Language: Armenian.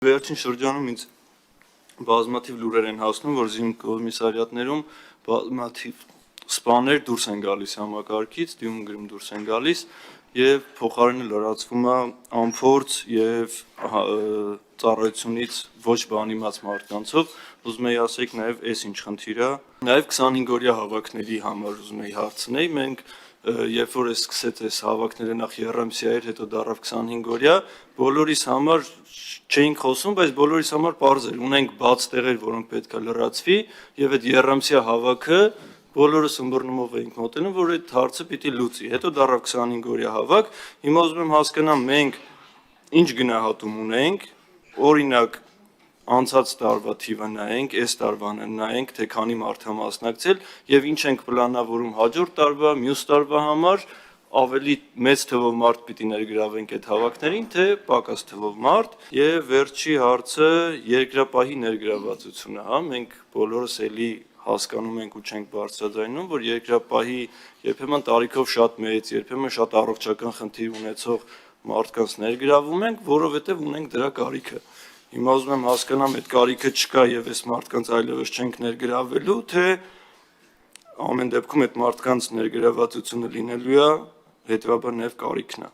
Վերջին շրջանում ինձ բազմաթիվ լուրեր են հասնում, որ Զինք կոմիսարիատներում բազմաթիվ սպաներ դուրս են գալիս համակարգից, դիմում դուրս են գալիս եւ փոխարենը լրացվում է անփորձ եւ ծառայությունից ոչ բանիմաց մարդկանցով։ Ուզում եի ասեք նաեւ այս ինչ խնդիր է։ Նաեւ 25-օրյա հավաքների համար ուզում եի հարցնել, մենք երբ որ սկսեց այս հավաքները նախ Երամսիա էր, հետո դառավ 25-օրյա, բոլորիս համար չէինք խոսում, բայց բոլորիս համար պարզ էր, ունենք բաց տեղեր, որոնք պետք է լրացվի, եւ այդ Երամսիա հավաքը բոլորս ըմբռնումով էինք մոտենում, որ այդ հարցը պիտի լուծի։ Հետո դառավ 25-օրյա հավաք։ Հիմա ուզում եմ հասկանամ մենք ինչ գնահատում ունենք, օրինակ անցած տարվա թիվը նայենք, այս տարվանը նայենք, թե քանի մարդ է մասնակցել եւ ինչ ենք պլանավորում հաջորդ տարվա, մյուս տարվա համար, ավելի մեծ թվով մարդ պիտի ներգրավենք այդ հավաքներին, թե պակաս թվով մարդ։ Եվ վերջի հարցը երկրապահի ներգրավվածությունը, հա, մենք բոլորս էլի հասկանում ենք ու չենք բարձրաձայնում, որ երկրապահի երբեմն տարիքով շատ մեծ, երբեմն շատ առողջական խնդիր ունեցող մարդկանց ներգրավում ենք, որովհետև ունենք դրա կարիքը։ Հիմա ուզում եմ հասկանամ, այդ կարիքը չկա եւ այս մարդկանց այլևս չենք ներգրավելու, թե ամեն դեպքում այդ մարդկանց ներգրավվածությունը լինելու է, հետեւաբար նաեւ կարիքն է։